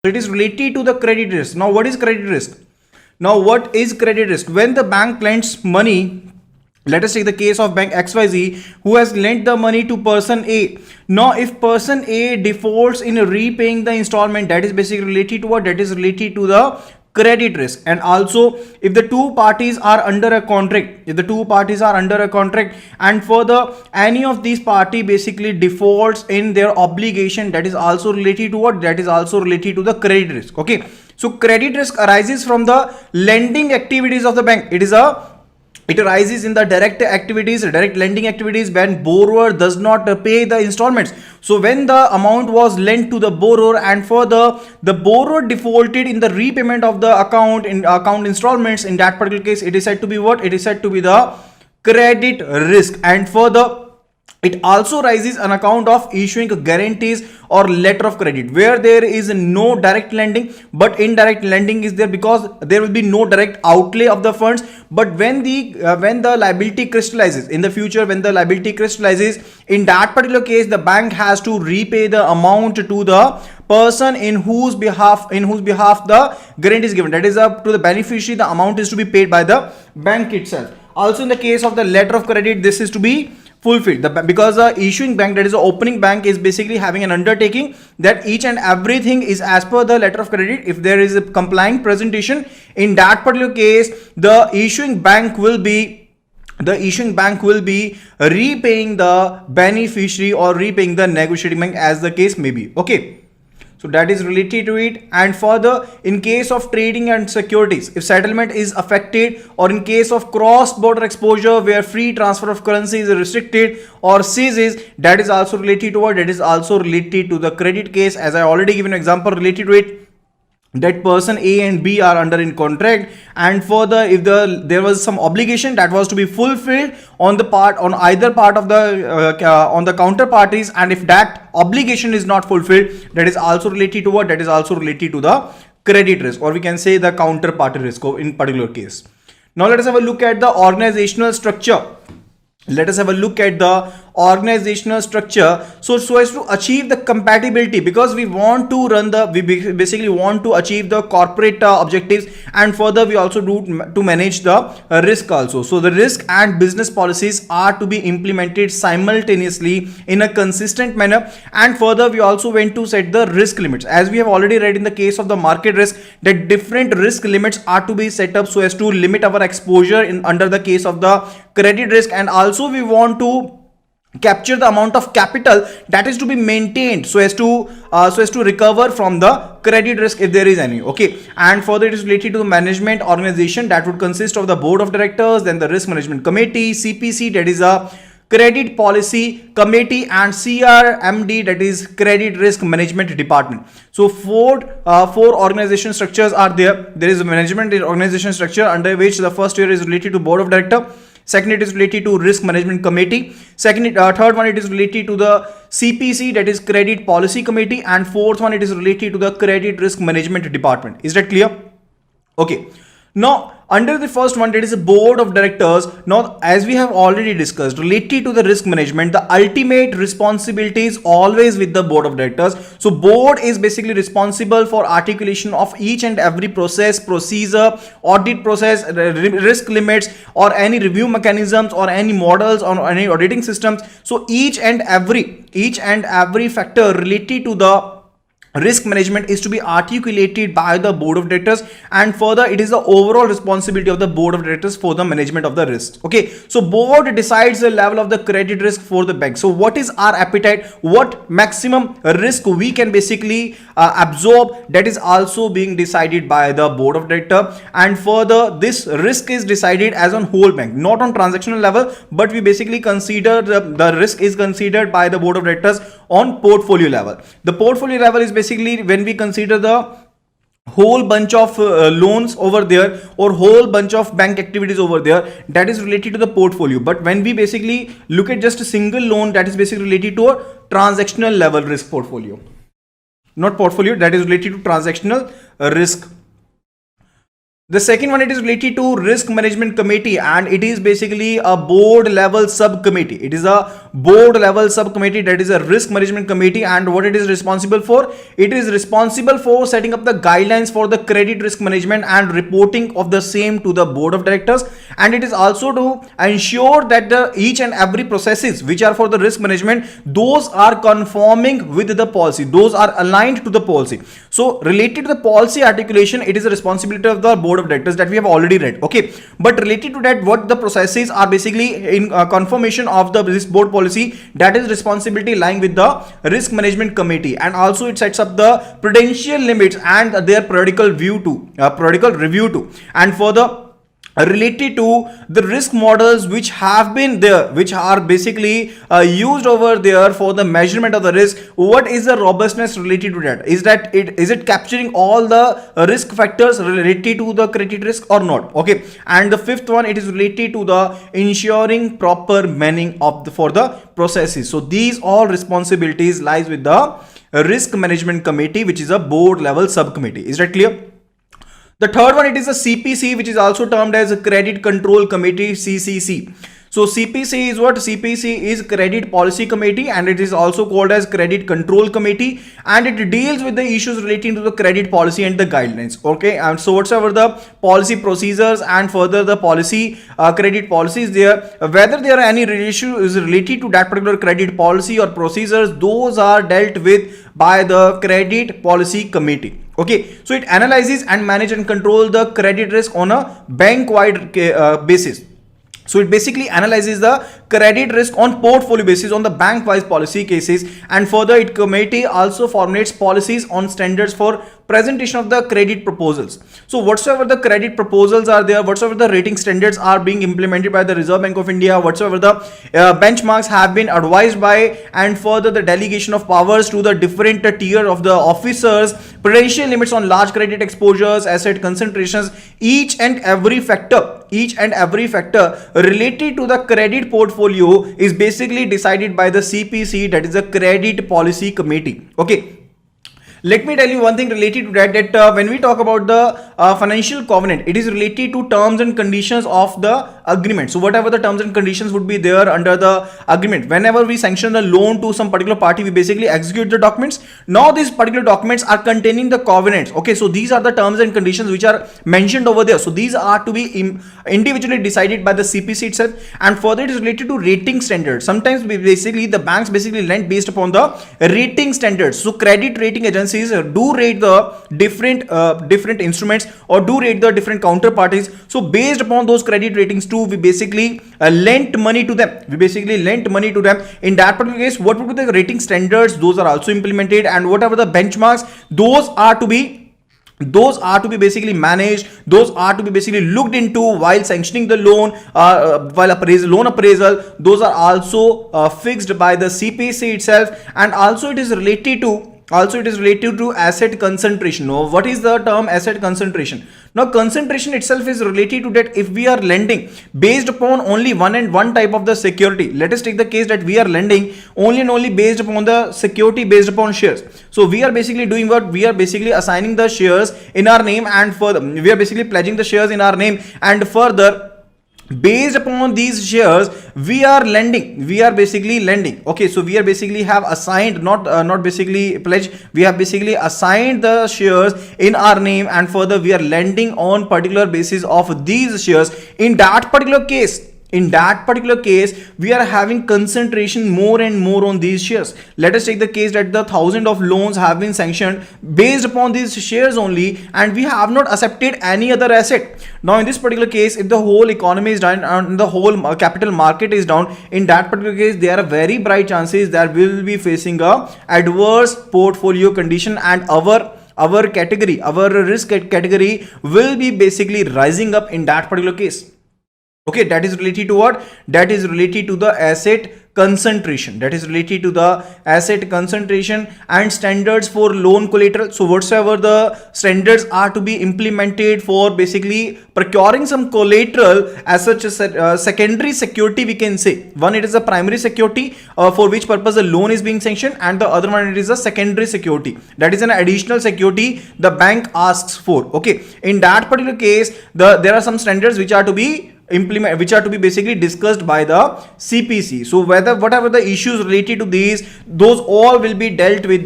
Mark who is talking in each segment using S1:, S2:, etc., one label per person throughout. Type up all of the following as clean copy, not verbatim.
S1: It is related to the credit risk. Now, what is credit risk? Now, what is credit risk? When the bank lends money, let us take the case of bank XYZ who has lent the money to person A. Now, if person A defaults in repaying the installment, that is basically related to what? That is related to the credit risk. And also, if the two parties are under a contract, and further any of these party basically defaults in their obligation, that is also related to what? That is also related to the credit risk. Okay, so credit risk arises from the lending activities of the bank. It arises in the direct lending activities, when borrower does not pay the installments. So when the amount was lent to the borrower and further the borrower defaulted in the repayment of the account installments, in that particular case, it is said to be what? It is said to be the credit risk. And further, it also rises on account of issuing guarantees or letter of credit, where there is no direct lending but indirect lending is there, because there will be no direct outlay of the funds. But when the liability crystallizes in the future, in that particular case, the bank has to repay the amount to the person in whose behalf the guarantee is given. That is up to the beneficiary. The amount is to be paid by the bank itself. Also, in the case of the letter of credit, this is to be fulfilled, because the issuing bank, that is the opening bank, is basically having an undertaking that each and everything is as per the letter of credit. If there is a complying presentation, in that particular case, the issuing bank will be repaying the beneficiary or repaying the negotiating bank, as the case may be. Okay, so that is related to it. And further, in case of trading and securities, if settlement is affected, or in case of cross-border exposure where free transfer of currency is restricted or ceases, that is also related to what? That is also related to the credit case. As I already given an example related to it, that person A and B are under in contract, and further, if there was some obligation that was to be fulfilled on either part of the on the counterparties, and if that obligation is not fulfilled, that is also related to what? That is also related to the credit risk, or we can say the counterparty risk in particular case. Now let us have a look at the organizational structure. So as to achieve the compatibility, because we want to basically want to achieve the corporate objectives, and further we also do to manage the risk also. So the risk and business policies are to be implemented simultaneously in a consistent manner, and further we also went to set the risk limits, as we have already read in the case of the market risk, that different risk limits are to be set up so as to limit our exposure under the case of the credit risk. And also we want to capture the amount of capital that is to be maintained so as to recover from the credit risk if there is any. Okay, and further it is related to the management organization, that would consist of the board of directors, then the risk management committee, CPC, that is a credit policy committee, and CRMD, that is credit risk management department. So four organization structures are there. There is a management organization structure, under which the first tier is related to board of director, second it is related to risk management committee, third one it is related to the CPC, that is credit policy committee, and fourth one it is related to the credit risk management department. Is that clear? Okay, now under the first one, that is a board of directors. Now, as we have already discussed, related to the risk management, the ultimate responsibility is always with the board of directors. So board is basically responsible for articulation of each and every process, procedure, audit process, risk limits, or any review mechanisms, or any models, or any auditing systems. So each and every factor related to the risk management is to be articulated by the board of directors, and further it is the overall responsibility of the board of directors for the management of the risk. Okay, so board decides the level of the credit risk for the bank. So what is our appetite, what maximum risk we can basically absorb, that is also being decided by the board of director. And further, this risk is decided as on whole bank, not on transactional level, but we basically consider the risk is considered by the board of directors on portfolio level. The portfolio level is basically when we consider the whole bunch of loans over there, or whole bunch of bank activities over there, that is related to the portfolio. But when we basically look at just a single loan, that is basically related to a transactional level risk portfolio, not portfolio, that is related to transactional risk. The second one, it is related to risk management committee, and it is basically a board level subcommittee. It is a board level subcommittee, that is a risk management committee. And what it is responsible for? It is responsible for setting up the guidelines for the credit risk management and reporting of the same to the board of directors. And it is also to ensure that the each and every processes which are for the risk management, those are conforming with the policy, those are aligned to the policy. So related to the policy articulation, it is a responsibility of the board of directors that we have already read. Okay, but related to that, what the processes are basically in confirmation of the risk board policy, that is responsibility lying with the risk management committee. And also it sets up the prudential limits and their periodical review too. And further, related to the risk models which have been there, which are basically used over there for the measurement of the risk, what is the robustness related to that? Is it capturing all the risk factors related to the credit risk or not? Okay, and the fifth one, it is related to the ensuring proper manning of for the processes. So these all responsibilities lies with the risk management committee, which is a board level subcommittee. Is that clear? The third one, it is a CPC, which is also termed as a Credit Control Committee, CCC. So CPC is what? CPC is Credit Policy Committee, and it is also called as Credit Control Committee, and it deals with the issues relating to the credit policy and the guidelines. Okay, and so whatsoever the policy procedures and further the policy credit policies there, whether there are any issues related to that particular credit policy or procedures, those are dealt with by the Credit Policy Committee. Okay, so it analyzes and manages and control the credit risk on a bank-wide basis. So it basically analyzes the credit risk on portfolio basis on the bank-wise policy cases, and further it committee also formulates policies on standards for presentation of the credit proposals. So whatsoever the credit proposals are there, whatsoever the rating standards are being implemented by the Reserve Bank of India, whatsoever the benchmarks have been advised by, and further the delegation of powers to the different tier of the officers, prudential limits on large credit exposures, asset concentrations, each and every factor related to the credit portfolio is basically decided by the CPC, that is the Credit Policy Committee. Okay, let me tell you one thing related to that, when we talk about the financial covenant, it is related to terms and conditions of the agreement. So whatever the terms and conditions would be there under the agreement, whenever we sanction the loan to some particular party, we basically execute the documents. Now these particular documents are containing the covenants. Okay, so these are the terms and conditions which are mentioned over there. So these are to be individually decided by the CPC itself. And further, it is related to rating standards. Sometimes basically the banks basically lend based upon the rating standards. So credit rating agencies do rate the different instruments or do rate the different counterparties. So based upon those credit ratings too, we basically lent money to them. In that particular case, what would be the rating standards? Those are also implemented, and whatever the benchmarks, those are to be basically managed, those are to be basically looked into while sanctioning the loan, while loan appraisal, those are also fixed by the CPC itself. And also it is related to asset concentration. Now, what is the term asset concentration? Now, concentration itself is related to that if we are lending based upon only one type of the security. Let us take the case that we are lending only based upon the security based upon shares. So we are basically doing what? We are basically assigning the shares in our name, and further we are basically pledging the shares in our name, and further based upon these shares we are basically lending. Okay, so we are basically have assigned, not basically pledge, we have basically assigned the shares in our name, and further we are lending on particular basis of these shares. In that particular case, we are having concentration more and more on these shares. Let us take the case that the 1,000 of loans have been sanctioned based upon these shares only, and we have not accepted any other asset. Now in this particular case, if the whole economy is down and the whole capital market is down, in that particular case there are very bright chances that we will be facing a adverse portfolio condition, and our risk category will be basically rising up in that particular case. Okay, that is related to what? That is related to the asset concentration. And standards for loan collateral. So whatsoever the standards are to be implemented for basically procuring some collateral as such a secondary security, we can say. One, it is a primary security for which purpose the loan is being sanctioned, and the other one, it is a secondary security. That is an additional security the bank asks for. Okay, in that particular case, there are some standards which are to be implement, which are to be basically discussed by the CPC. So whatever the issues related to these, those all will be dealt by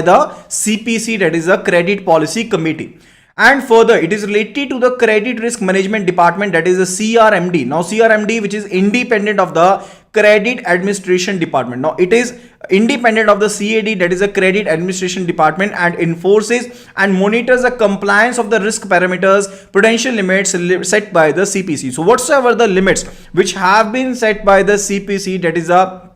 S1: the CPC, that is the Credit Policy Committee. And further, it is related to the Credit Risk Management Department, that is the CRMD. Now CRMD, which is independent of the Credit Administration Department. Now it is independent of the CAD, that is a Credit Administration Department, and enforces and monitors the compliance of the risk parameters, prudential limits set by the CPC. So whatsoever the limits which have been set by the CPC, that is a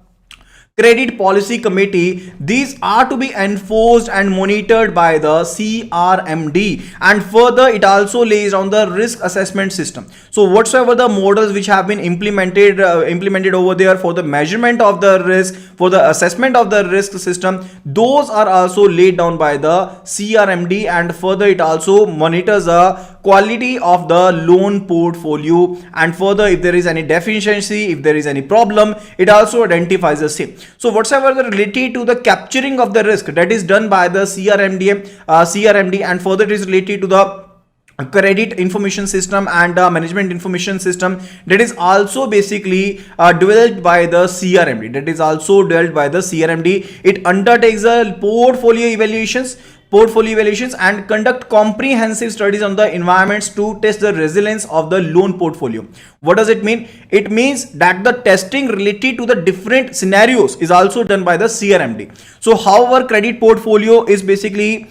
S1: Credit Policy Committee, these are to be enforced and monitored by the CRMD. And further, it also lays down the risk assessment system. So whatsoever the models which have been implemented over there for the measurement of the risk, for the assessment of the risk system, those are also laid down by the CRMD. And further, it also monitors the quality of the loan portfolio, and further, if there is any deficiency, if there is any problem, it also identifies the same. So whatsoever the related to the capturing of the risk, that is done by the CRMD, and further it is related to the credit information system and management information system, that is also basically developed by the CRMD. It undertakes a portfolio evaluations and conduct comprehensive studies on the environments to test the resilience of the loan portfolio. What does it mean? It means that the testing related to the different scenarios is also done by the CRMD. So how our credit portfolio is basically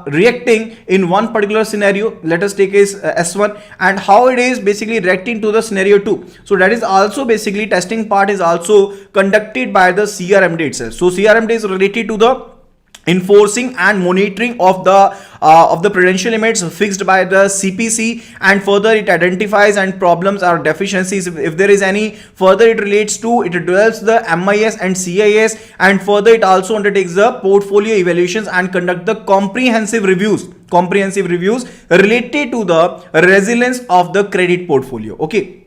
S1: reacting in one particular scenario, let us take as S1, and how it is basically reacting to the scenario 2. So that is also basically testing part is also conducted by the CRMD itself. So CRMD is related to the enforcing and monitoring of the prudential limits fixed by the CPC, and further it identifies and problems or deficiencies if there is any. Further it develops the MIS and CIS, and further it also undertakes the portfolio evaluations and conduct the comprehensive reviews related to the resilience of the credit portfolio. Okay.